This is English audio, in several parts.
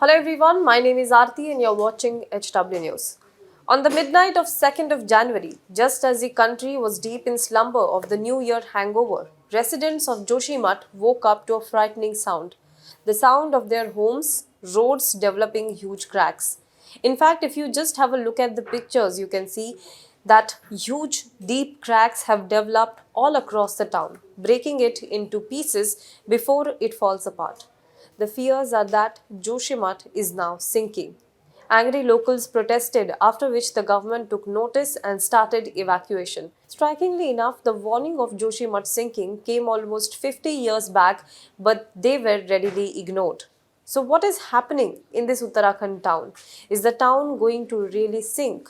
Hello everyone, my name is Aarti and you're watching HW News. On the midnight of 2nd of January, just as the country was deep in slumber of the New Year hangover, residents of Joshimath woke up to a frightening sound. The sound of their homes, roads developing huge cracks. In fact, if you just have a look at the pictures, you can see that huge deep cracks have developed all across the town, breaking it into pieces before it falls apart. The fears are that Joshimath is now sinking. Angry locals protested, after which the government took notice and started evacuation. Strikingly enough, the warning of Joshimath sinking came almost 50 years back, but they were readily ignored. So, what is happening in this Uttarakhand town? Is the town going to really sink?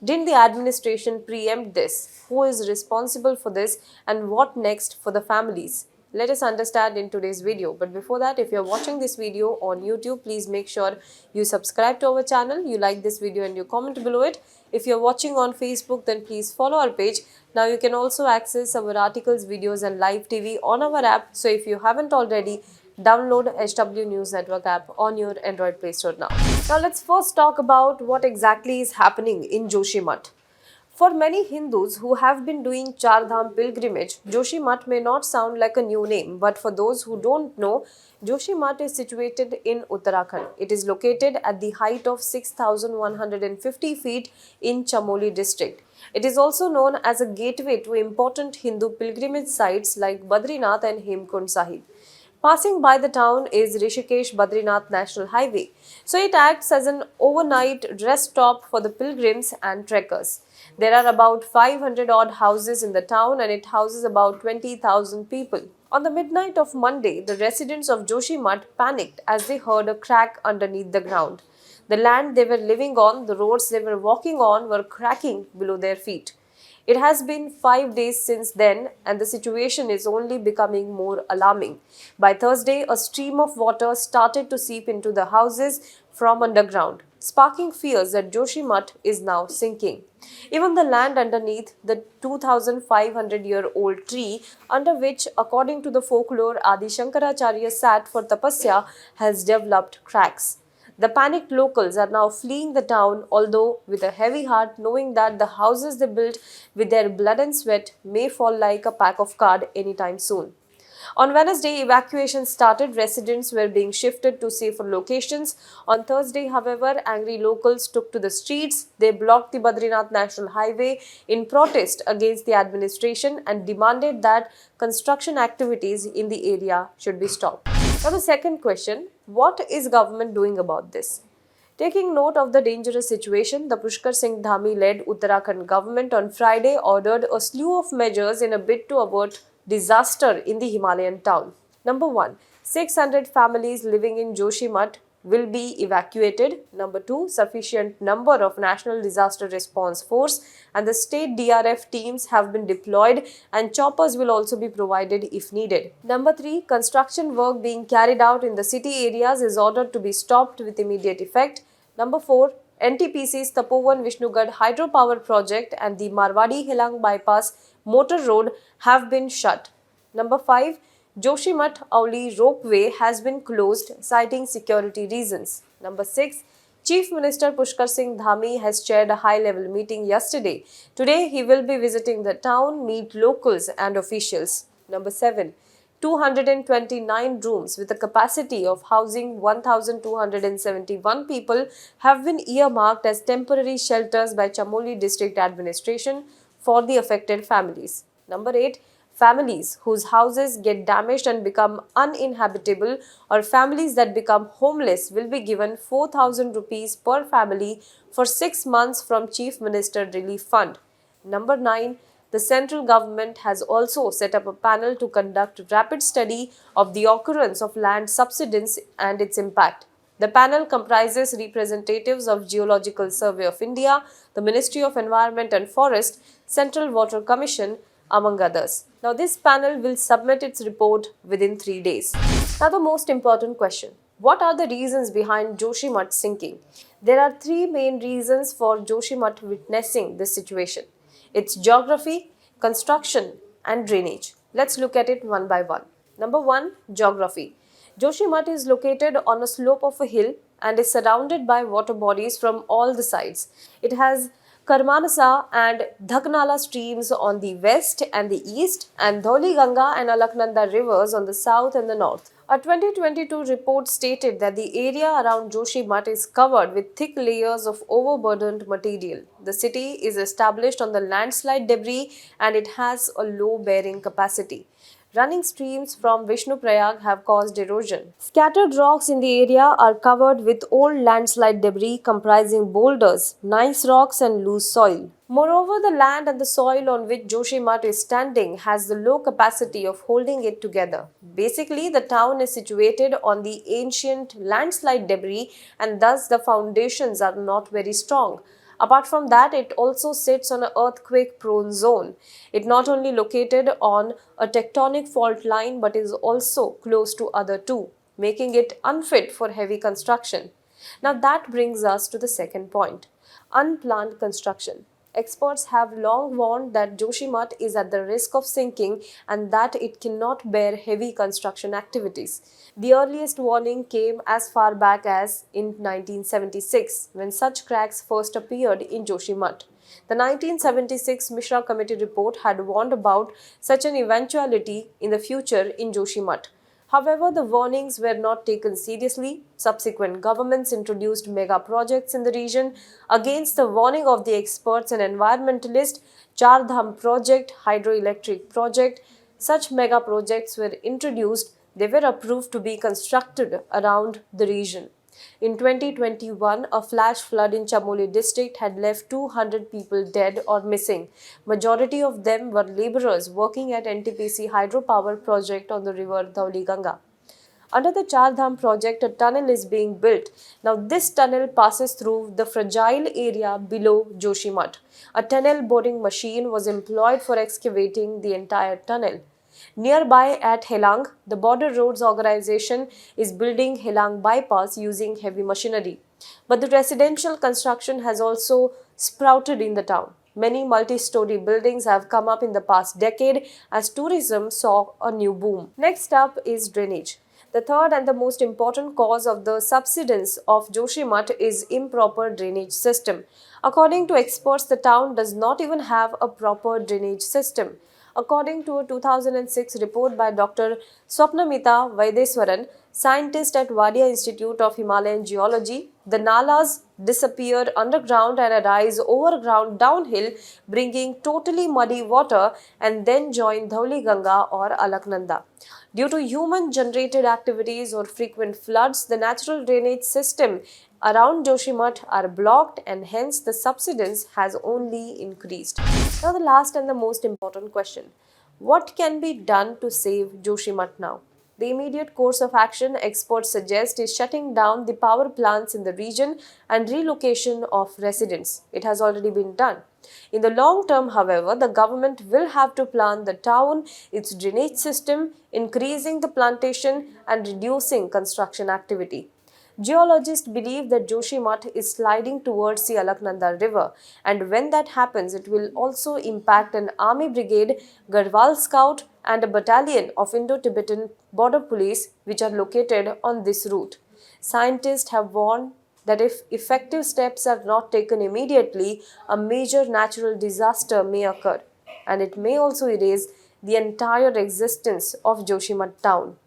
Didn't the administration preempt this? Who is responsible for this and what next for the families? Let us understand in today's video. But before that, if you're watching this video on YouTube, please make sure you subscribe to our channel, you like this video and you comment below it. If you're watching on Facebook, then please follow our page. Now you can also access our articles, videos and live TV on our app. So if you haven't already, download HW News Network app on your Android Play Store now. Now let's first talk about what exactly is happening in Joshimath. For many Hindus who have been doing Char Dham pilgrimage, Joshimath may not sound like a new name, but for those who don't know, Joshimath is situated in Uttarakhand. It is located at the height of 6,150 feet in Chamoli district. It is also known as a gateway to important Hindu pilgrimage sites like Badrinath and Hemkund Sahib. Passing by the town is Rishikesh Badrinath National Highway, so it acts as an overnight rest stop for the pilgrims and trekkers. There are about 500 odd houses in the town and it houses about 20,000 people. On the midnight of Monday, the residents of Joshimath panicked as they heard a crack underneath the ground. The land they were living on, the roads they were walking on were cracking below their feet. It has been 5 days since then and the situation is only becoming more alarming. By Thursday, a stream of water started to seep into the houses from underground, sparking fears that Joshimath is now sinking. Even the land underneath the 2,500-year-old tree under which, according to the folklore, Adi Shankaracharya sat for tapasya has developed cracks. The panicked locals are now fleeing the town, although with a heavy heart, knowing that the houses they built with their blood and sweat may fall like a pack of cards anytime soon. On Wednesday, evacuation started. Residents were being shifted to safer locations. On Thursday, however, angry locals took to the streets. They blocked the Badrinath National Highway in protest against the administration and demanded that construction activities in the area should be stopped. Now the second question, what is government doing about this? Taking note of the dangerous situation, the Pushkar Singh Dhami led Uttarakhand government on Friday ordered a slew of measures in a bid to avert disaster in the Himalayan town. Number 1. 600 families living in Joshimath will be evacuated. Number 2. Sufficient number of National Disaster Response Force and the state DRF teams have been deployed and choppers will also be provided if needed. Number 3. Construction work being carried out in the city areas is ordered to be stopped with immediate effect. Number 4. NTPC's Tapovan Vishnugad hydropower project and the Marwadi Hilang bypass motor road have been shut. Number 5. Joshimath Auli ropeway has been closed, citing security reasons. Number 6. Chief Minister Pushkar Singh Dhami has chaired a high-level meeting yesterday. Today, he will be visiting the town, meet locals and officials. Number 7. 229 rooms with a capacity of housing 1,271 people have been earmarked as temporary shelters by Chamoli District Administration for the affected families. Number 8. Families whose houses get damaged and become uninhabitable or families that become homeless will be given 4,000 rupees per family for 6 months from Chief Minister Relief Fund. Number 9. The central government has also set up a panel to conduct rapid study of the occurrence of land subsidence and its impact. The panel comprises representatives of Geological Survey of India, the Ministry of Environment and Forest, Central Water Commission, among others. Now, this panel will submit its report within 3 days. Now, the most important question. What are the reasons behind Joshimath sinking? There are 3 main reasons for Joshimath witnessing this situation. It's geography, construction and drainage. Let's look at it one by one. Number 1. Geography. Joshimath is located on a slope of a hill and is surrounded by water bodies from all the sides. It has Karmanasa and Dhaknala streams on the west and the east, and Dholi Ganga and Alaknanda rivers on the south and the north. A 2022 report stated that the area around Joshimath is covered with thick layers of overburdened material. The city is established on the landslide debris and it has a low bearing capacity. Running streams from Vishnuprayag have caused erosion. Scattered rocks in the area are covered with old landslide debris comprising boulders, nice rocks and loose soil. Moreover, the land and the soil on which Joshimath is standing has the low capacity of holding it together. Basically, the town is situated on the ancient landslide debris and thus the foundations are not very strong. Apart from that, it also sits on an earthquake-prone zone. It not only located on a tectonic fault line but is also close to other two, making it unfit for heavy construction. Now that brings us to the second point, unplanned construction. Experts have long warned that Joshimath is at the risk of sinking and that it cannot bear heavy construction activities. The earliest warning came as far back as in 1976, when such cracks first appeared in Joshimath. The 1976 Mishra Committee report had warned about such an eventuality in the future in Joshimath. However, the warnings were not taken seriously. Subsequent governments introduced mega projects in the region against the warning of the experts and environmentalists. Char Dham project, hydroelectric project, such mega projects were introduced. They were approved to be constructed around the region. In 2021, a flash flood in Chamoli district had left 200 people dead or missing. Majority of them were laborers working at NTPC hydropower project on the river Dhauli Ganga. Under the Char Dham project, a tunnel is being built. Now, this tunnel passes through the fragile area below Joshimath. A tunnel boring machine was employed for excavating the entire tunnel. Nearby at Helang, the Border Roads Organization is building Helang bypass using heavy machinery. But the residential construction has also sprouted in the town. Many multi-story buildings have come up in the past decade as tourism saw a new boom. Next up is drainage. The third and the most important cause of the subsidence of Joshimath is improper drainage system. According to experts, the town does not even have a proper drainage system. According to a 2006 report by Dr. Swapnamita Vaideswaran, scientist at Wadia Institute of Himalayan Geology, the nalas disappear underground and arise overground downhill, bringing totally muddy water and then join Dhauli Ganga or Alaknanda. Due to human-generated activities or frequent floods, the natural drainage system around Joshimath are blocked and hence the subsidence has only increased. Now the last and the most important question. What can be done to save Joshimath now? The immediate course of action experts suggest is shutting down the power plants in the region and relocation of residents. It has already been done. In the long term, however, the government will have to plan the town, its drainage system, increasing the plantation and reducing construction activity. Geologists believe that Joshimath is sliding towards the Alaknanda river, and when that happens, it will also impact an army brigade, Garhwal Scout, and a battalion of Indo-Tibetan border police which are located on this route. Scientists have warned that if effective steps are not taken immediately, a major natural disaster may occur, and it may also erase the entire existence of Joshimath town.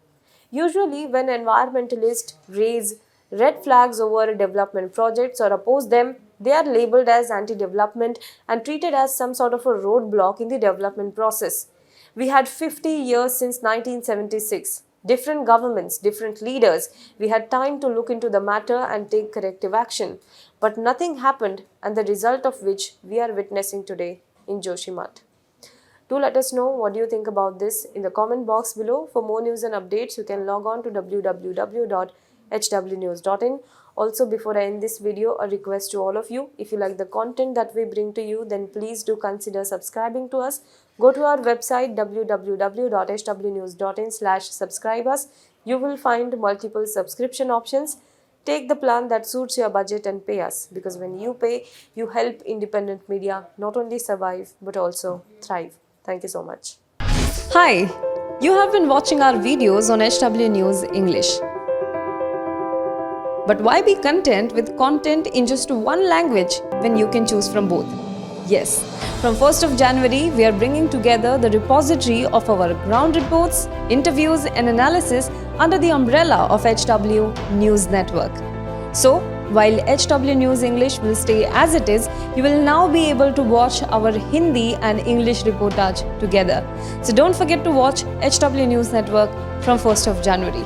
Usually, when environmentalists raise red flags over development projects or oppose them, they are labeled as anti-development and treated as some sort of a roadblock in the development process. We had 50 years since 1976. Different governments, different leaders. We had time to look into the matter and take corrective action. But nothing happened, and the result of which we are witnessing today in Joshimath. Do let us know what you think about this in the comment box below. For more news and updates, you can log on to www.hwnews.in. Also, before I end this video, a request to all of you. If you like the content that we bring to you, then please do consider subscribing to us. Go to our website www.hwnews.in/subscribe us. You will find multiple subscription options. Take the plan that suits your budget and pay us, because when you pay, you help independent media not only survive but also thrive. Thank you so much. Hi, you have been watching our videos on HW News English. But why be content with content in just one language when you can choose from both? Yes, from 1st of January, we are bringing together the repository of our ground reports, interviews and analysis under the umbrella of HW News Network. So, while HW News English will stay as it is, you will now be able to watch our Hindi and English reportage together. So don't forget to watch HW News Network from 1st of January.